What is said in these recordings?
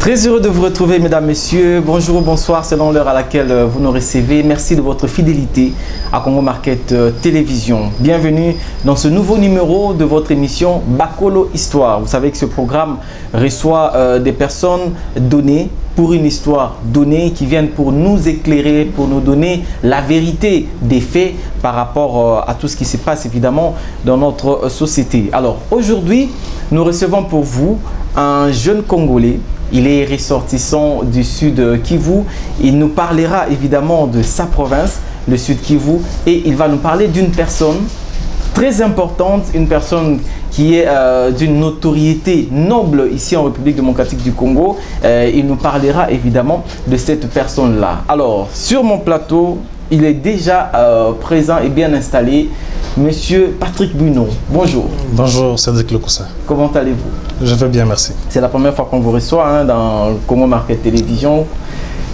Très heureux de vous retrouver, mesdames, messieurs. Bonjour ou bonsoir selon l'heure à laquelle vous nous recevez. Merci de votre fidélité à Congo Market Télévision. Bienvenue dans ce nouveau numéro de votre émission Bakolo Histoire. Vous savez que ce programme reçoit des personnes données pour une histoire donnée qui viennent pour nous éclairer, pour nous donner la vérité des faits par rapport à tout ce qui se passe évidemment dans notre société. Alors aujourd'hui, nous recevons pour vous un jeune Congolais. Il est ressortissant du Sud Kivu. Il nous parlera évidemment de sa province, le Sud Kivu, et il va nous parler d'une personne très importante, une personne qui est d'une notoriété noble ici en République démocratique du Congo. Il nous parlera évidemment de cette personne-là. Alors, sur mon plateau, il est déjà présent et bien installé. Monsieur Patrick Buino, bonjour. Bonjour, Cédric Lokossa. Comment allez-vous? Je vais bien, merci. C'est la première fois qu'on vous reçoit dans Congo Market Télévision.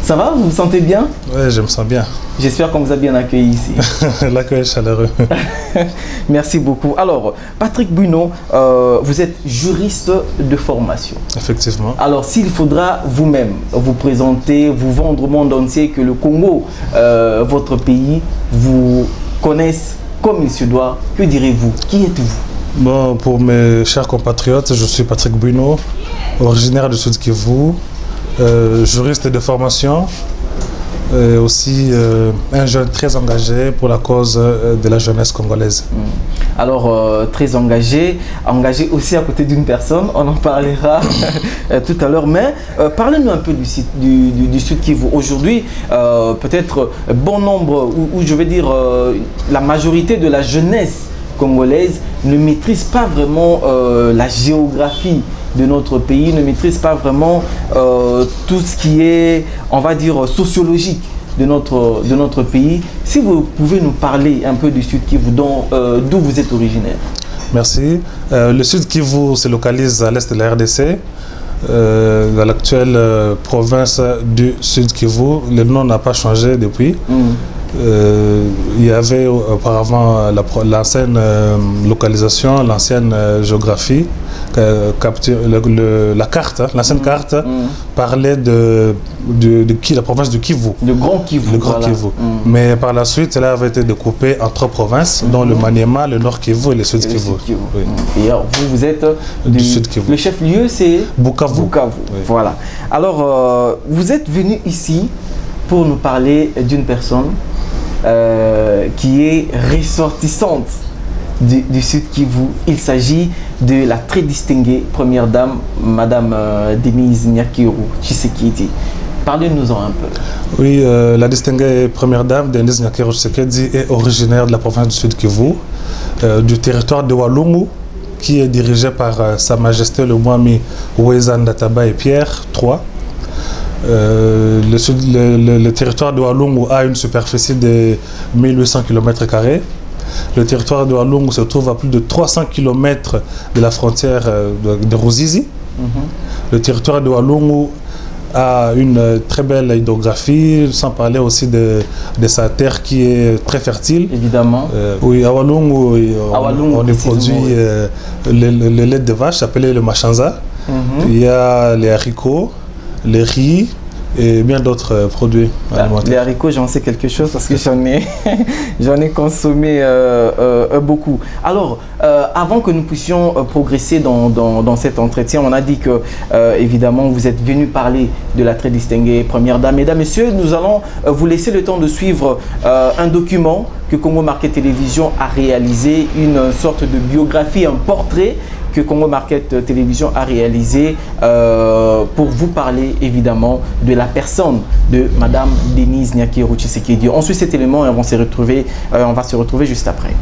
Ça va? Vous vous sentez bien? Oui, je me sens bien. J'espère qu'on vous a bien accueilli ici. L'accueil est chaleureux. Merci beaucoup. Alors, Patrick Buino, vous êtes juriste de formation. Effectivement. Alors, s'il faudra vous-même vous présenter, vous vendre au monde entier que le Congo, votre pays, vous connaisse comme il se doit, que direz-vous? Qui êtes-vous? Bon, pour mes chers compatriotes, je suis Patrick Buino, originaire du Sud Kivu, juriste de formation, et aussi un jeune très engagé pour la cause de la jeunesse congolaise. Alors, très engagé aussi à côté d'une personne, on en parlera tout à l'heure, mais parlez-nous un peu du Sud Kivu. Aujourd'hui, peut-être bon nombre, ou je vais dire la majorité de la jeunesse congolaise ne maîtrise pas vraiment la géographie de notre pays, ne maîtrise pas vraiment tout ce qui est, on va dire, sociologique de notre pays. Si vous pouvez nous parler un peu du Sud Kivu, d'où vous êtes originaire. Merci. Le Sud Kivu se localise à l'est de la RDC, dans l'actuelle province du Sud Kivu. Le nom n'a pas changé depuis. Il y avait auparavant l'ancienne localisation, l'ancienne géographie, la carte, l'ancienne carte parlait de la province du Kivu. Le Grand Kivu. Le Grand Kivu. Mais par la suite, cela avait été découpé en trois provinces, dont le Maniema, le Nord Kivu et le Sud Kivu. Oui. Et alors, vous êtes du Sud Kivu. Le chef-lieu, c'est Bukavu. Bukavu. Oui. Voilà. Alors, vous êtes venu ici pour nous parler d'une personne qui est ressortissante du Sud Kivu. Il s'agit de la très distinguée première dame, Madame Denise Nyakeru Tshisekedi. Parlez-nous-en un peu. Oui, la distinguée première dame, Denise Nyakeru Tshisekedi, est originaire de la province du Sud Kivu, du territoire de Walungu, qui est dirigé par Sa Majesté le Mwami Weza Ndataba et Pierre III. Le territoire de Walungu a une superficie de 1800 km². Le territoire de Walungu se trouve à plus de 300 km de la frontière de Ruzizi. Le territoire de Walungu a une très belle hydrographie, sans parler aussi de sa terre qui est très fertile. Évidemment. Oui, à Walungu, on produit le lait de vache appelé le machanza. Il y a les haricots, les riz et bien d'autres produits alimentaires. Les haricots, j'en sais quelque chose parce que j'en ai consommé beaucoup. Alors, avant que nous puissions progresser dans cet entretien, on a dit que, évidemment, vous êtes venu parler de la très distinguée première dame. Mesdames, messieurs, nous allons vous laisser le temps de suivre un document que Congo Market Télévision a réalisé, une sorte de biographie, un portrait que Congo Market Télévision a réalisé pour vous parler évidemment de la personne de Madame Denise Nyakeru Tshisekedi. On suit cet élément et on va se retrouver juste après.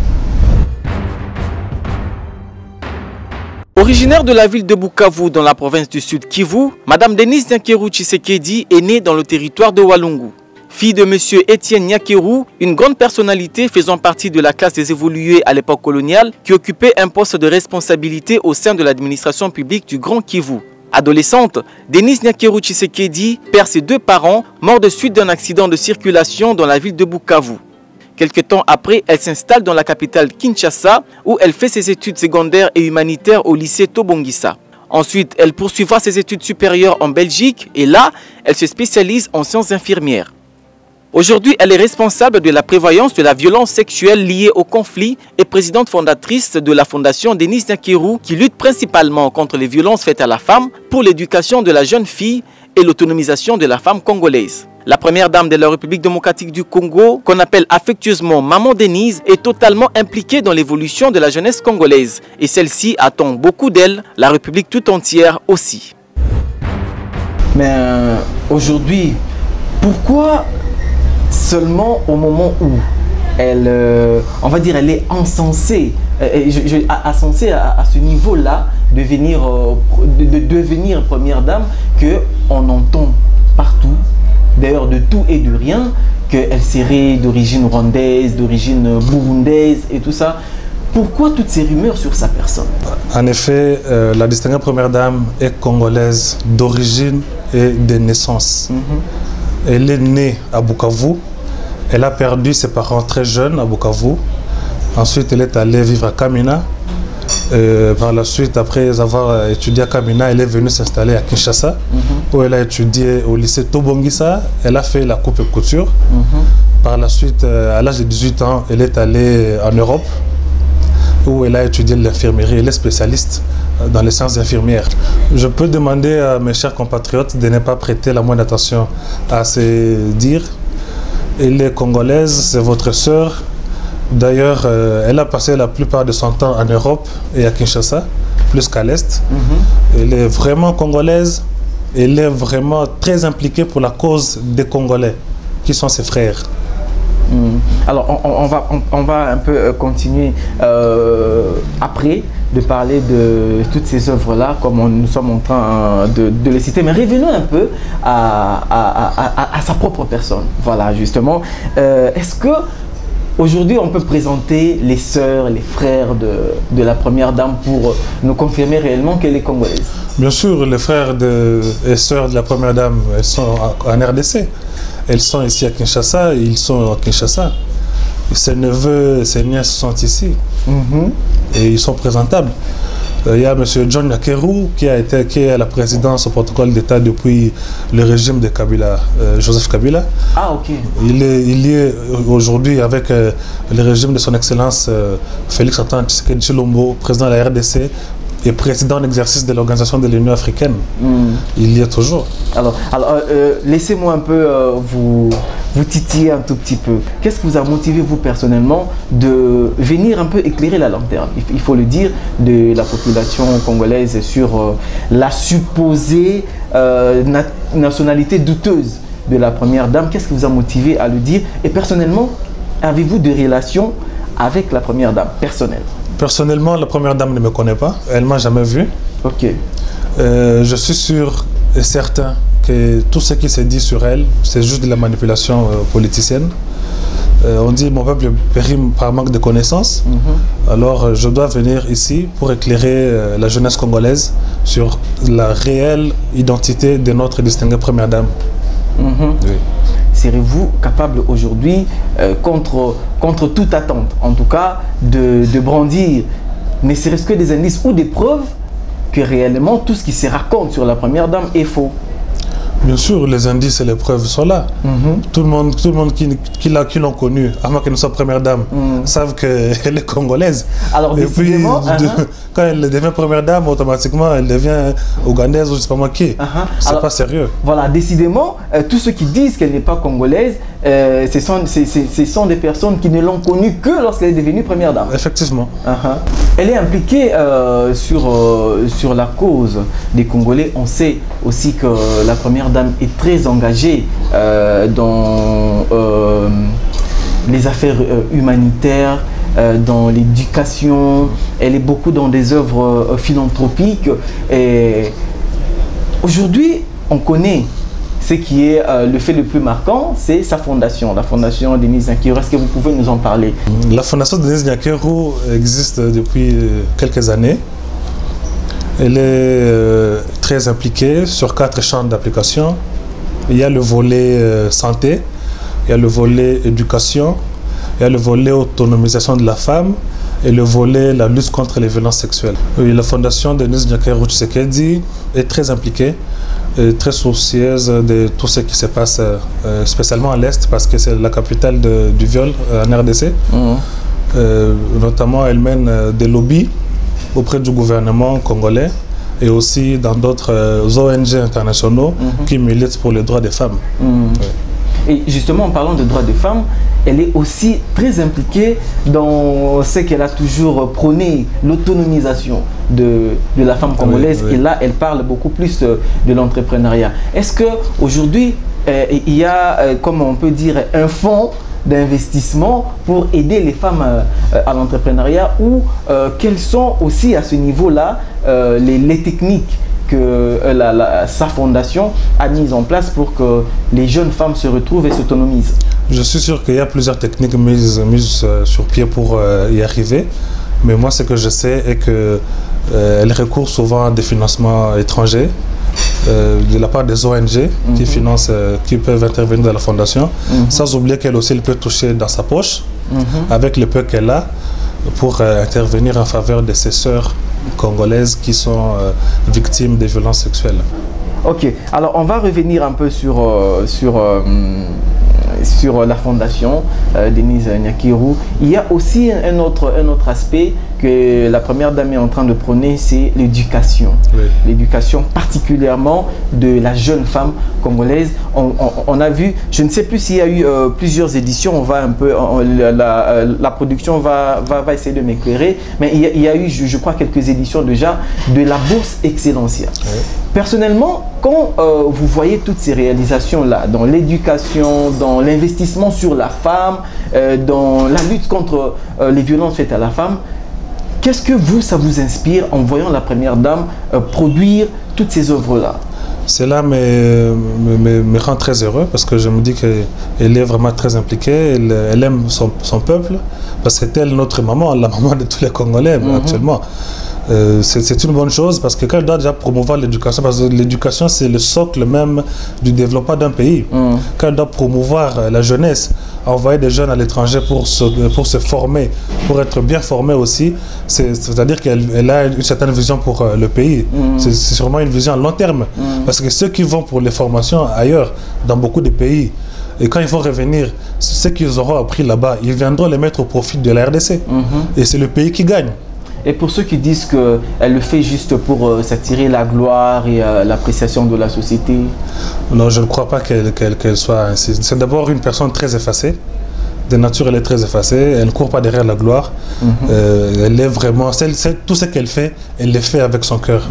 Originaire de la ville de Bukavu dans la province du Sud Kivu, Madame Denise Nyakeru Tshisekedi est née dans le territoire de Walungu. Fille de M. Étienne Nyakeru, une grande personnalité faisant partie de la classe des évolués à l'époque coloniale, qui occupait un poste de responsabilité au sein de l'administration publique du Grand Kivu. Adolescente, Denise Nyakeru Tshisekedi perd ses deux parents, morts de suite d'un accident de circulation dans la ville de Bukavu. Quelque temps après, elle s'installe dans la capitale Kinshasa, où elle fait ses études secondaires et humanitaires au lycée Tobongisa. Ensuite, elle poursuivra ses études supérieures en Belgique et là, elle se spécialise en sciences infirmières. Aujourd'hui, elle est responsable de la prévoyance de la violence sexuelle liée au conflit et présidente fondatrice de la fondation Denise Nyakeru qui lutte principalement contre les violences faites à la femme pour l'éducation de la jeune fille et l'autonomisation de la femme congolaise. La première dame de la République démocratique du Congo, qu'on appelle affectueusement Maman Denise, est totalement impliquée dans l'évolution de la jeunesse congolaise. Et celle-ci attend beaucoup d'elle, la République tout entière aussi. Mais aujourd'hui, pourquoi seulement au moment où elle, on va dire, elle est encensée, censée à ce niveau-là de devenir première dame, qu'on entend partout, d'ailleurs de tout et de rien, qu'elle serait d'origine rwandaise, d'origine burundaise et tout ça. Pourquoi toutes ces rumeurs sur sa personne? En effet, la distinguée première dame est congolaise d'origine et de naissance. Elle est née à Bukavu. Elle a perdu ses parents très jeunes à Bukavu. Ensuite, elle est allée vivre à Kamina. Par la suite, après avoir étudié à Kamina, elle est venue s'installer à Kinshasa, où elle a étudié au lycée Tobongisa. Elle a fait la coupe et couture. Par la suite, à l'âge de 18 ans, elle est allée en Europe, où elle a étudié l'infirmerie. Elle est spécialiste dans les sciences infirmières. Je peux demander à mes chers compatriotes de ne pas prêter la moindre attention à ces dires. Elle est congolaise, c'est votre sœur. D'ailleurs, elle a passé la plupart de son temps en Europe et à Kinshasa, plus qu'à l'Est. Elle est vraiment congolaise. Elle est vraiment très impliquée pour la cause des Congolais, qui sont ses frères. Alors, on va un peu continuer après de parler de toutes ces œuvres-là, comme nous sommes en train de les citer. Mais revenons un peu à sa propre personne. Voilà, justement. Est-ce que aujourd'hui, on peut présenter les sœurs, les frères de la première dame pour nous confirmer réellement qu'elle est congolaise? Bien sûr, les frères et sœurs de la première dame, elles sont en RDC. Elles sont ici à Kinshasa, ils sont à Kinshasa. Ses neveux, ses nièces sont ici. Et ils sont présentables. Il y a M. John Nyakeru qui est à la présidence au protocole d'État depuis le régime de Kabila, Joseph Kabila. Ah, ok. Il est aujourd'hui avec le régime de son Excellence Félix Antoine Tshisekedi Tshilombo, président de la RDC et président en exercice de l'Organisation de l'Union africaine. Il y est toujours. Alors laissez-moi un peu vous titiller un tout petit peu. Qu'est-ce qui vous a motivé, vous, personnellement, de venir un peu éclairer la lanterne, il faut le dire, de la population congolaise sur la supposée nationalité douteuse de la première dame? Qu'est-ce qui vous a motivé à le dire? Et personnellement, avez-vous des relations avec la première dame, personnelle? Personnellement, la première dame ne me connaît pas. Elle ne m'a jamais vu. Ok. Je suis sûr et certain que tout ce qui s'est dit sur elle, c'est juste de la manipulation politicienne. On dit mon peuple périme par manque de connaissances. Alors je dois venir ici pour éclairer la jeunesse congolaise sur la réelle identité de notre distinguée première dame. Oui. Serez-vous capable aujourd'hui, contre toute attente, en tout cas, de brandir, ne serait-ce que des indices ou des preuves que réellement tout ce qui se raconte sur la première dame est faux? Bien sûr, les indices et les preuves sont là. Tout le monde qui l'ont connue, à moins qu'elle ne soit première dame, savent qu'elle est congolaise. Alors, et puis, quand elle devient première dame, automatiquement, elle devient ougandaise ou je ne sais pas moi qui. C'est pas sérieux. Voilà, décidément, tous ceux qui disent qu'elle n'est pas congolaise, ce sont des personnes qui ne l'ont connue que lorsqu'elle est devenue première dame. Effectivement. Elle est impliquée sur la cause des Congolais. On sait aussi que la première dame est très engagée dans les affaires humanitaires, dans l'éducation. Elle est beaucoup dans des œuvres philanthropiques. Et aujourd'hui, on connaît ce qui est le fait le plus marquant, c'est sa fondation, la fondation Denise Nyakeru. Est-ce que vous pouvez nous en parler? La fondation Denise Nyakeru existe depuis quelques années. Elle est très impliquée sur 4 champs d'application. Il y a le volet santé, il y a le volet éducation, il y a le volet autonomisation de la femme, et le volet la lutte contre les violences sexuelles. Oui, la fondation Denis Nyakeru Tshisekedi est très impliquée, très soucieuse de tout ce qui se passe, spécialement à l'Est, parce que c'est la capitale du viol en RDC. Notamment, elle mène des lobbies auprès du gouvernement congolais et aussi dans d'autres ONG internationaux qui militent pour les droits des femmes. Et justement, en parlant de droits des femmes, elle est aussi très impliquée dans ce qu'elle a toujours prôné, l'autonomisation de la femme congolaise. Et là, elle parle beaucoup plus de l'entrepreneuriat. Est-ce qu'aujourd'hui, il y a, comme on peut dire, un fonds d'investissement pour aider les femmes à l'entrepreneuriat, ou quelles sont aussi à ce niveau-là les techniques que sa fondation a mises en place pour que les jeunes femmes se retrouvent et s'autonomisent? Je suis sûr qu'il y a plusieurs techniques mises sur pied pour y arriver, mais moi ce que je sais est qu'elle recourt souvent à des financements étrangers de la part des ONG qui financent, qui peuvent intervenir dans la fondation, sans oublier qu'elle aussi elle peut toucher dans sa poche avec le peu qu'elle a pour intervenir en faveur de ses sœurs congolaises qui sont victimes des violences sexuelles. Ok, alors on va revenir un peu sur la fondation Denis Nyakeru. Il y a aussi un autre aspect que la première dame est en train de prôner, c'est l'éducation. Oui. L'éducation particulièrement de la jeune femme congolaise. On a vu, je ne sais plus s'il y a eu plusieurs éditions, on va un peu, la production va essayer de m'éclairer, mais il y a eu, je crois, quelques éditions déjà de la bourse excellentielle. Oui. Personnellement, quand vous voyez toutes ces réalisations-là, dans l'éducation, dans l'investissement sur la femme, dans la lutte contre les violences faites à la femme, qu'est-ce que ça vous inspire en voyant la première dame produire toutes ces œuvres-là? Cela me rend très heureux parce que je me dis qu'elle est vraiment très impliquée, elle aime son peuple, parce que c'est elle notre maman, la maman de tous les Congolais actuellement. C'est une bonne chose parce que quand elle doit déjà promouvoir l'éducation, parce que l'éducation c'est le socle même du développement d'un pays, quand elle doit promouvoir la jeunesse, envoyer des jeunes à l'étranger pour se former, pour être bien formés aussi, c'est-à-dire qu'elle a une certaine vision pour le pays. C'est sûrement une vision à long terme, parce que ceux qui vont pour les formations ailleurs, dans beaucoup de pays, et quand ils vont revenir, ce qu'ils auront appris là-bas, ils viendront les mettre au profit de la RDC. Et c'est le pays qui gagne. Et pour ceux qui disent qu'elle le fait juste pour s'attirer la gloire et l'appréciation de la société? Non, je ne crois pas qu'elle soit ainsi. C'est d'abord une personne très effacée. De nature, elle est très effacée. Elle ne court pas derrière la gloire. Elle est vraiment... tout ce qu'elle fait, elle le fait avec son cœur.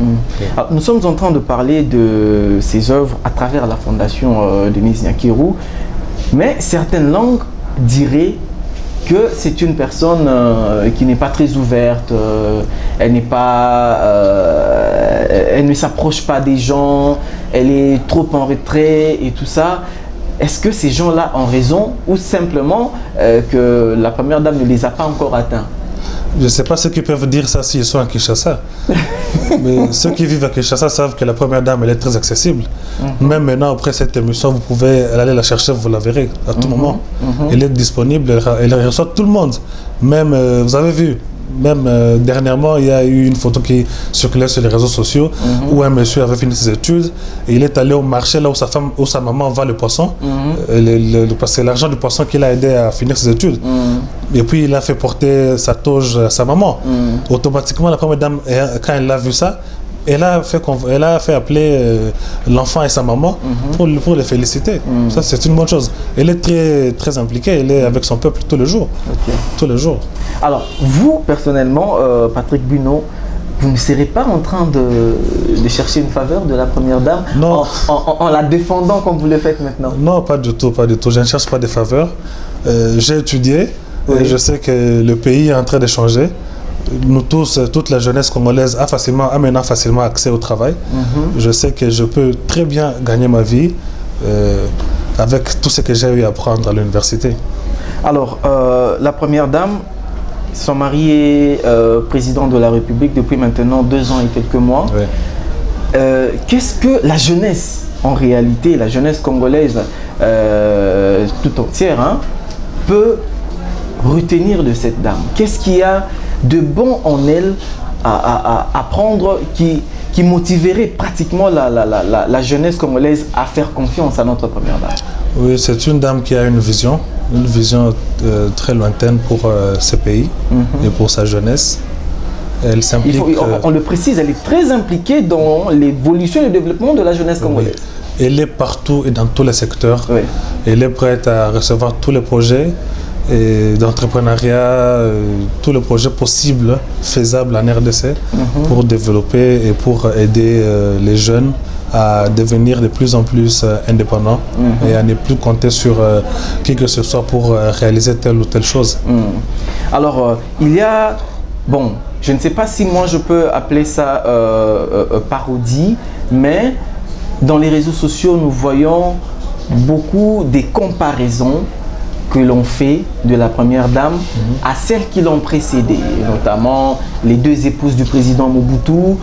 Alors, nous sommes en train de parler de ses œuvres à travers la fondation Denis Nyakeru. Mais certaines langues diraient que c'est une personne qui n'est pas très ouverte, elle ne s'approche pas des gens, elle est trop en retrait et tout ça. Est-ce que ces gens-là ont raison ou simplement que la première dame ne les a pas encore atteints? Je ne sais pas ceux qui peuvent dire ça s'ils sont à Kinshasa. Mais ceux qui vivent à Kinshasa savent que la première dame, elle est très accessible. Même maintenant, après cette émission, vous pouvez aller la chercher, vous la verrez à tout moment. Elle est disponible, elle reçoit tout le monde. Même, vous avez vu, même dernièrement, il y a eu une photo qui circulait sur les réseaux sociaux où un monsieur avait fini ses études et il est allé au marché là où sa maman vend le poisson, parce que c'est l'argent du poisson qui l'a aidé à finir ses études. Et puis il a fait porter sa toge à sa maman. Automatiquement, la première dame, quand elle a vu ça, elle a fait appeler l'enfant et sa maman pour les féliciter. Ça, c'est une bonne chose. Elle est très, très impliquée, elle est avec son peuple tous les jours. Tous les jours. Alors, vous, personnellement, Patrick Buneau, vous ne serez pas en train de chercher une faveur de la première dame en la défendant comme vous le faites maintenant? Non, pas du tout, pas du tout. Je ne cherche pas de faveur. J'ai étudié et je sais que le pays est en train de changer. Nous tous, toute la jeunesse congolaise a maintenant facilement accès au travail. Je sais que je peux très bien gagner ma vie avec tout ce que j'ai eu à apprendre à l'université. Alors, la première dame, son mari est président de la République depuis maintenant 2 ans et quelques mois. Qu'est-ce que la jeunesse, en réalité, la jeunesse congolaise tout entière, peut retenir de cette dame? Qu'est-ce qui a de bon en elle à prendre qui motiverait pratiquement la jeunesse congolaise à faire confiance à notre première dame? Oui, c'est une dame qui a une vision très lointaine pour ce pays et pour sa jeunesse. Elle s'implique. On le précise, elle est très impliquée dans l'évolution et le développement de la jeunesse congolaise. Oui. Elle est partout et dans tous les secteurs. Oui. Elle est prête à recevoir tous les projets d'entrepreneuriat, tous les projets possibles, faisables en RDC pour développer et pour aider les jeunes à devenir de plus en plus indépendants et à ne plus compter sur qui que ce soit pour réaliser telle ou telle chose. Alors, il y a, bon, je ne sais pas si moi je peux appeler ça parodie, mais dans les réseaux sociaux, nous voyons beaucoup des comparaisons que l'on fait de la première dame à celles qui l'ont précédée, notamment les deux épouses du président Mobutu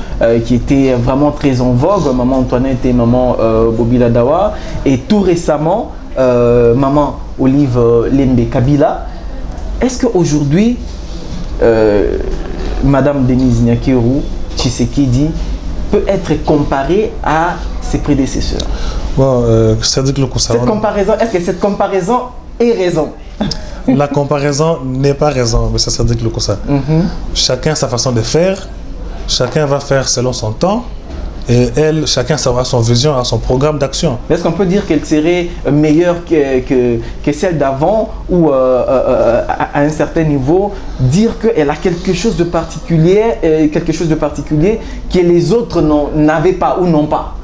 qui étaient vraiment très en vogue, maman Antoinette et maman Bobila Dawa, et tout récemment maman Olive Lembe Kabila. Est-ce qu'aujourd'hui madame Denise Nyakeru Tshisekedi peut être comparée à ses prédécesseurs? Bon, cette comparaison, est-ce que cette comparaison est raison? La comparaison n'est pas raison, mais ça dit que le ça. Chacun a sa façon de faire, chacun va faire selon son temps, et chacun a son vision, a son programme d'action. Est-ce qu'on peut dire qu'elle serait meilleure que celle d'avant, ou à un certain niveau, dire qu'elle a quelque chose de particulier que les autres n'avaient pas ou n'ont pas?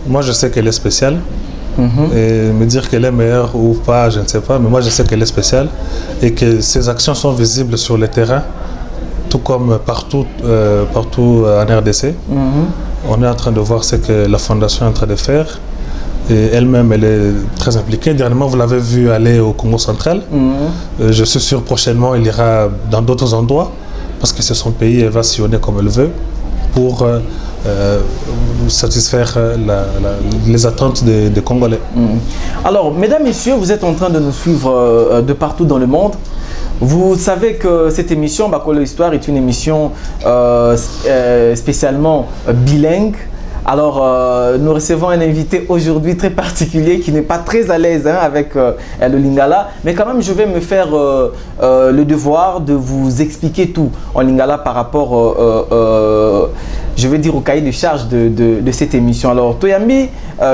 Moi, je sais qu'elle est spéciale. Et me dire qu'elle est meilleure ou pas, je ne sais pas, mais moi je sais qu'elle est spéciale et que ses actions sont visibles sur le terrain, tout comme partout en RDC. On est en train de voir ce que la fondation est en train de faire et elle-même elle est très impliquée. Dernièrement, vous l'avez vu aller au Congo central. Je suis sûr prochainement il ira dans d'autres endroits parce que c'est son pays, elle va sillonner comme elle veut pour satisfaire les attentes des Congolais. Alors, mesdames, messieurs, vous êtes en train de nous suivre de partout dans le monde. Vous savez que cette émission, Bakolo Histoire, est une émission spécialement bilingue. Alors, nous recevons un invité aujourd'hui très particulier qui n'est pas très à l'aise avec le lingala. Mais quand même, je vais me faire le devoir de vous expliquer tout en lingala par rapport, je vais dire, au cahier de charge de cette émission. Alors, Toyambi,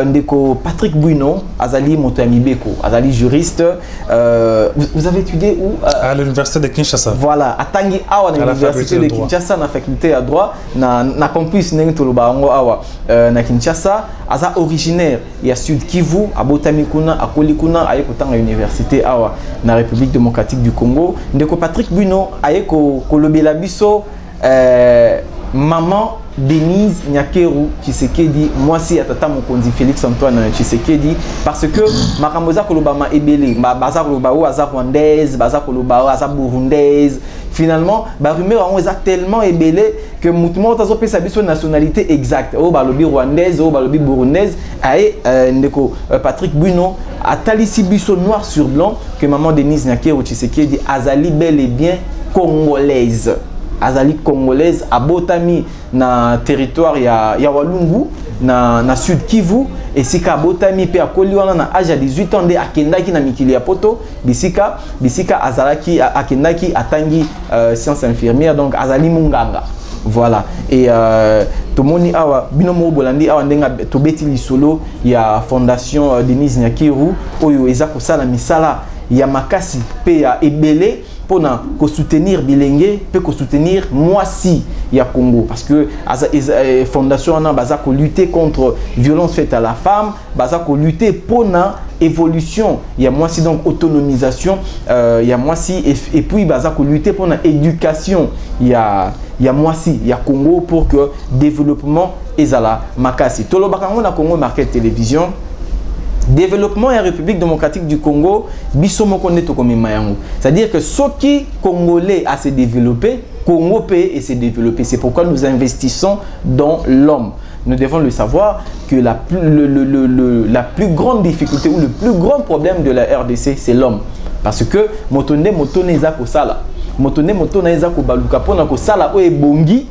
Ndeko Patrick Bouino, Azali Motoyami Beko, Azali juriste. Vous avez étudié où? À l'université de Kinshasa. Voilà, à Tangi Awa, à l'université de Kinshasa, na faculté à droit, na campus Nengtolobango Awa. Na Kinshasa, aza originaire ya Sud Kivu, à Botamikuna, à Kolikuna, à Ekotanga Université Awa, na République démocratique du Congo. Ndeko Patrick Bouino, à Kolobela Biso, maman Denise Nyakeru Tshisekedi, moi si atata mokonzi Félix Antoine Tshisekedi, parce que Makamoza Kolobama Ebele, Baza Kolobao, Aza Rwandaise, Baza Kolobao, Aza Burundaise. Finalement, ba rumeur on est tellement ébélé que mutumo tazo pe sabiso nationalité exacte. Oh balobi rwandaise, oh balobi burundaise. Aye ndeko Patrick Bouino a talisi biso noir sur blanc que maman Denise Nyakeru Tshisekedi azali bel et bien congolaise. Azali congolaise abotami na territoire ya Walungu na Sud Kivu et sika botami pe akoli wana na âge à 18 ans de akendaki na mikili ya poto bisika azalaki akendaki atangi sciences infirmières, donc azali munganga. Voilà, et tomoni awa binomo bolandi awa ndenga tobeti lisolo ya fondation Denise Nyakeru oyo eza kosala misala ya makasi pe ya ebele pour soutenir Bilenge, peut soutenir Moisi ya Congo, parce que la fondation a lutter contre violence faite à la femme, lutter pour évolution, il y a Moisi donc autonomisation, il y a Moisi et puis lutter pour éducation, il y a Moisi, il y a Congo pour que développement ezala makasi. Tolo bakango na Congo Market Télévision. Développement et République démocratique du Congo, c'est-à-dire que ce qui Congolais a se développé, Congo peut et se développer. C'est pourquoi nous investissons dans l'homme. Nous devons le savoir que la plus grande difficulté ou le plus grand problème de la RDC, c'est l'homme. Parce que Motonde Motone Zakosala. moto ne moto na eza ko baluka pona ko sala o ebongi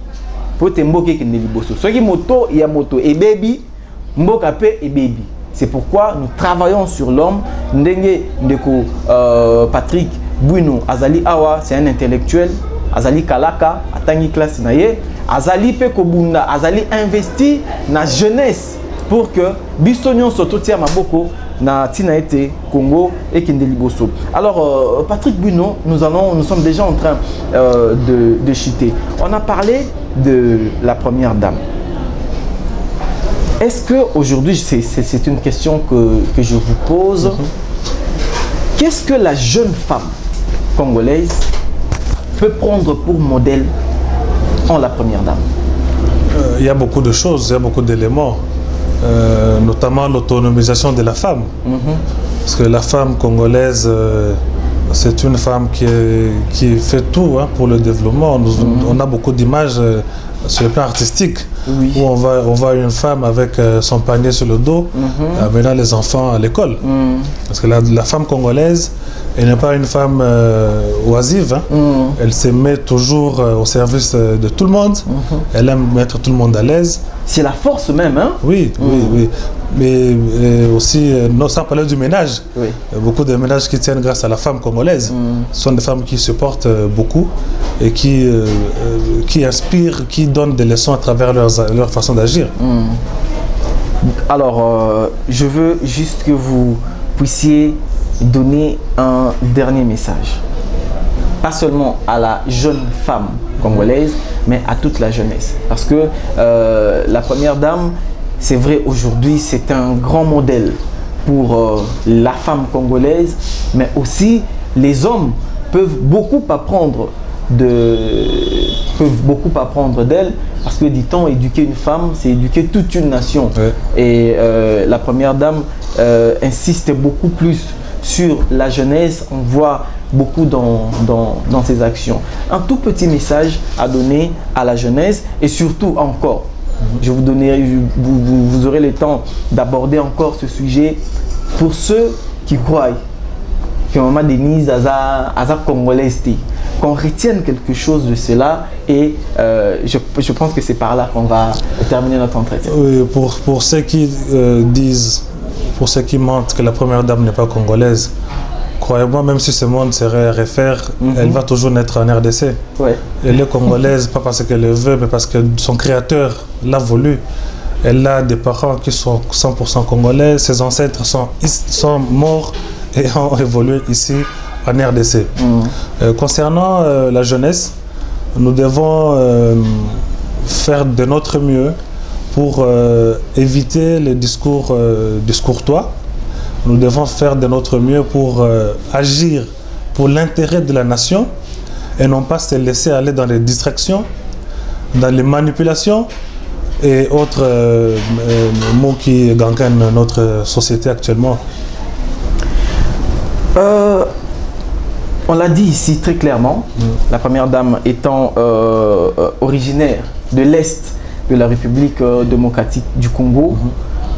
po te mboka ke ne liboso. Soki moto ya moto e baby mboka pe e baby. C'est pourquoi nous travaillons sur l'homme. Ndenge ndeko Patrick Bouino Azali Awa, c'est un intellectuel. Azali Kalaka, atangi classe na ye. Azali pe kobunda, Azali investi na jeunesse pour que Bissonion sototia maboko na tina été Congo et Kindeliboso. Alors Patrick Bouino, nous sommes déjà en train de chuter. On a parlé de la première dame. Est-ce que aujourd'hui, c'est une question que je vous pose, qu'est-ce que la jeune femme congolaise peut prendre pour modèle en la première dame? Il y a beaucoup de choses, il y a beaucoup d'éléments, notamment l'autonomisation de la femme. Parce que la femme congolaise, c'est une femme qui fait tout pour le développement. On a beaucoup d'images sur le plan artistique, oui, où on voit une femme avec son panier sur le dos, amenant les enfants à l'école. Parce que la femme congolaise, elle n'est pas une femme oisive, elle se met toujours au service de tout le monde, elle aime mettre tout le monde à l'aise. C'est la force même, hein? Oui, oui, oui. Mais aussi, sans parler du ménage, oui, beaucoup de ménages qui tiennent grâce à la femme congolaise. Ce sont des femmes qui supportent beaucoup et qui inspirent, qui donnent des leçons à travers leur façon d'agir. Alors, je veux juste que vous puissiez donner un dernier message. Pas seulement à la jeune femme congolaise, mais à toute la jeunesse. Parce que la première dame, c'est vrai, aujourd'hui, c'est un grand modèle pour la femme congolaise, mais aussi les hommes peuvent beaucoup apprendre d'elle, parce que, dit-on, éduquer une femme, c'est éduquer toute une nation. Ouais. Et la première dame insiste beaucoup plus sur la jeunesse, on voit beaucoup dans ses actions. Un tout petit message à donner à la jeunesse et surtout encore, je vous donnerai, vous aurez le temps d'aborder encore ce sujet pour ceux qui croient que Maman Denise Aza congolaise, qu'on retienne quelque chose de cela et je pense que c'est par là qu'on va terminer notre entretien. Oui, pour ceux qui disent, pour ceux qui mentent que la première dame n'est pas congolaise, croyez-moi, même si ce monde serait à refaire, elle va toujours naître en RDC. Ouais. Elle est congolaise, pas parce qu'elle le veut, mais parce que son créateur l'a voulu. Elle a des parents qui sont 100% congolais, ses ancêtres sont morts et ont évolué ici en RDC. Concernant la jeunesse, nous devons faire de notre mieux pour éviter les discours discourtois. Nous devons faire de notre mieux pour agir pour l'intérêt de la nation et non pas se laisser aller dans les distractions, dans les manipulations et autres mots qui gangrènent notre société actuellement. On l'a dit ici très clairement, la première dame étant originaire de l'Est de la République démocratique du Congo.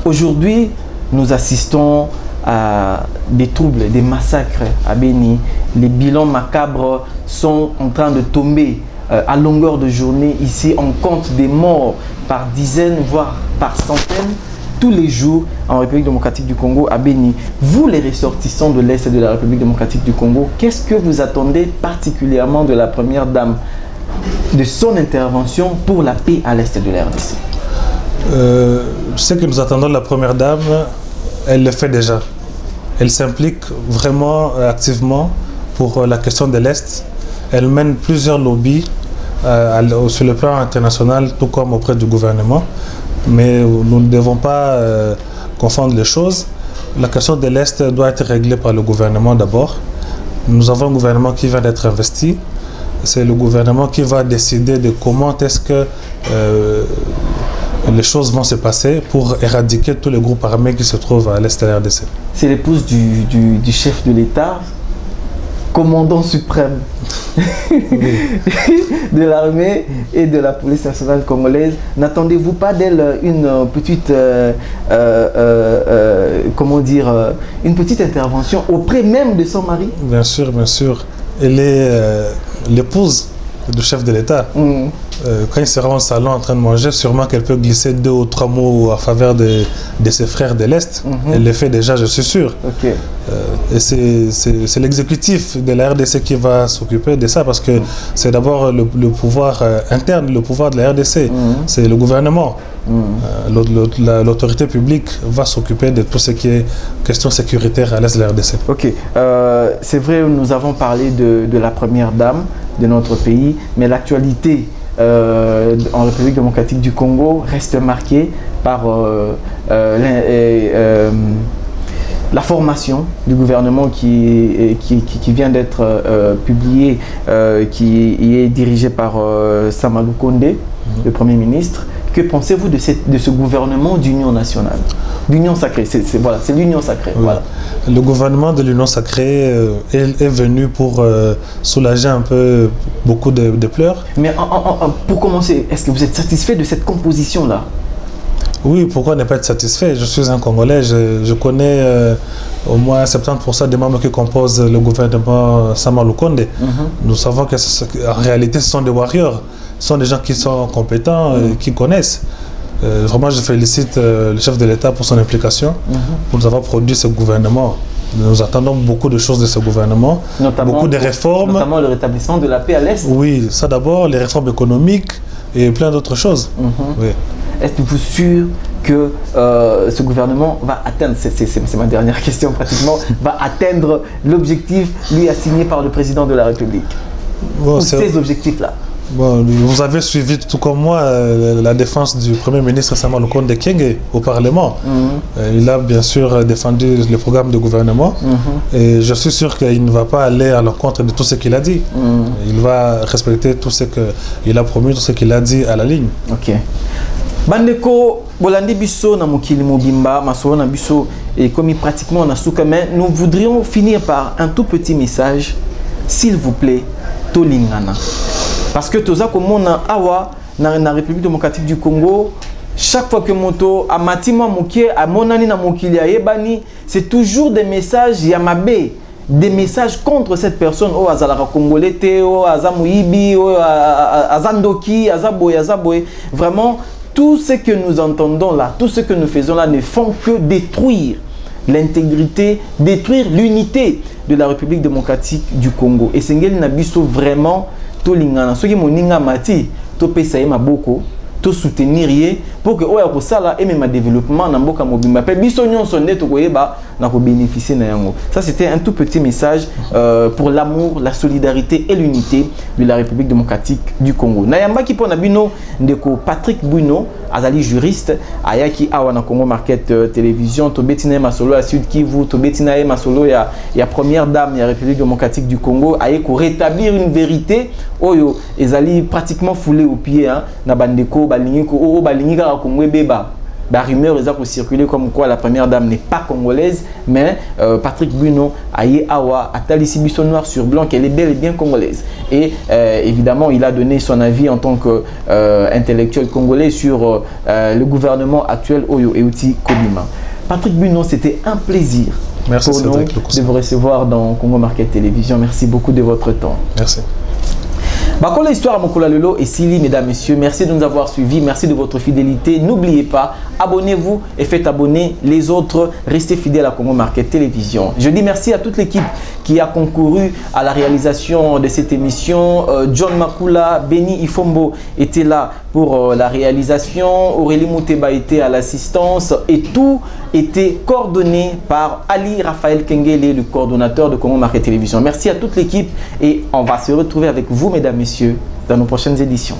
Aujourd'hui, nous assistons à des troubles, des massacres à Beni. Les bilans macabres sont en train de tomber à longueur de journée. Ici, on compte des morts par dizaines, voire par centaines, tous les jours en République démocratique du Congo, à Beni. Vous, les ressortissants de l'Est de la République démocratique du Congo, qu'est-ce que vous attendez particulièrement de la première dame, de son intervention pour la paix à l'Est de la RDC? Ce que nous attendons de la première dame, elle le fait déjà. Elle s'implique vraiment activement pour la question de l'Est. Elle mène plusieurs lobbies sur le plan international, tout comme auprès du gouvernement. Mais nous ne devons pas confondre les choses. La question de l'Est doit être réglée par le gouvernement d'abord. Nous avons un gouvernement qui vient d'être investi. C'est le gouvernement qui va décider de comment est-ce que les choses vont se passer pour éradiquer tous les groupes armés qui se trouvent à l'Est de la RDC. C'est l'épouse du chef de l'État, commandant suprême de l'armée et de la police nationale congolaise. N'attendez-vous pas d'elle une petite, comment dire, une petite intervention auprès même de son mari? Bien sûr, bien sûr. Elle est l'épouse du chef de l'État. Quand il sera au salon en train de manger, sûrement qu'elle peut glisser 2 ou 3 mots à faveur de ses frères de l'Est. Elle le fait déjà, je suis sûr. Et c'est l'exécutif de la RDC qui va s'occuper de ça, parce que c'est d'abord le pouvoir interne, le pouvoir de la RDC. C'est le gouvernement. L'autorité publique va s'occuper de tout ce qui est question sécuritaire à l'est de la RDC. Ok, c'est vrai, nous avons parlé de la première dame de notre pays, mais l'actualité en République démocratique du Congo reste marquée par la formation du gouvernement qui vient d'être publiée, qui est dirigée par Sama Lukonde, le Premier ministre. Que pensez-vous de ce gouvernement d'union nationale, d'union sacrée? Voilà, c'est l'union sacrée. Oui. Voilà. Le gouvernement de l'union sacrée est venu pour soulager un peu beaucoup de pleurs. Mais pour commencer, est-ce que vous êtes satisfait de cette composition-là? Oui, pourquoi ne pas être satisfait? Je suis un Congolais, je connais au moins 70% des membres qui composent le gouvernement Sama Lukonde. Nous savons qu'en réalité, ce sont des warriors. Ce sont des gens qui sont compétents et qui connaissent. Vraiment, je félicite le chef de l'État pour son implication, pour nous avoir produit ce gouvernement. Nous attendons beaucoup de choses de ce gouvernement, beaucoup de réformes. Notamment le rétablissement de la paix à l'Est. Oui, ça d'abord, les réformes économiques et plein d'autres choses. Oui. Êtes-vous sûr que ce gouvernement va atteindre, c'est ma dernière question pratiquement, va atteindre l'objectif lui assigné par le président de la République? Bon, ces objectifs-là. Bon, vous avez suivi, tout comme moi, la défense du Premier ministre Sama Lukonde Kyenge au Parlement. Il a bien sûr défendu le programme de gouvernement et je suis sûr qu'il ne va pas aller à l'encontre de tout ce qu'il a dit. Il va respecter tout ce qu'il a promis, tout ce qu'il a dit à la ligne. Ok. Bandeko, bolandi biso na mokili mobimba, masolo na biso et comme pratiquement na souka, mais nous voudrions finir par un tout petit message, s'il vous plaît, tolingana. Parce que toza komona awa na République démocratique du Congo, chaque fois que moto a matima mokie a monani na mokili a yebani, c'est toujours des messages yamabe, des messages contre cette personne o azalaka congolais te o azamuibi o azandoki azaboye. Vraiment, tout ce que nous entendons là, tout ce que nous faisons là ne font que détruire l'intégrité, détruire l'unité de la République démocratique du Congo. Et Sengeli Nabiso vraiment tolingana soki moninga mati to pesa ye maboko to soutenir ye pour que oya ko sala et même développement na mboka mobimba pe biso nyonso nde to koyeba na ko bénéficier na yango. Ça c'était un tout petit message pour l'amour, la solidarité et l'unité de la République démocratique du Congo. Nayamba ki pona bino ndeko Patrick Bouno azali juriste ayaki awa na Congo Market Télévision to betina masolo à Sud Kivu to betina masolo ya première dame ya République démocratique du Congo aye ko rétablir une vérité oyo ezali pratiquement foulé au pied hein na bandeko balingi ko o balingi ka Congo beba. La rumeur est circulé comme quoi la première dame n'est pas congolaise, mais Patrick Bouno aye awa atali sibiso noir sur blanc qu'elle est bel et bien congolaise. Et évidemment, il a donné son avis en tant qu'intellectuel congolais sur le gouvernement actuel Oyo Euti Kobima. Patrick Bouno, c'était un plaisir. Merci pour nous de vous recevoir dans Congo Market Télévision. Merci beaucoup de votre temps. Merci. Bakolo Histoire à Mokola Lelo et Sili, mesdames, messieurs, merci de nous avoir suivis, merci de votre fidélité. N'oubliez pas, abonnez-vous et faites abonner les autres. Restez fidèles à Congo Market Télévision. Je dis merci à toute l'équipe qui a concouru à la réalisation de cette émission. John Makula, Benny Ifombo était là pour la réalisation. Aurélie Mouteba était à l'assistance et tout était coordonné par Ali Raphaël Kengele, le coordonnateur de Congo Market Télévision. Merci à toute l'équipe et on va se retrouver avec vous, mesdames, messieurs, dans nos prochaines éditions.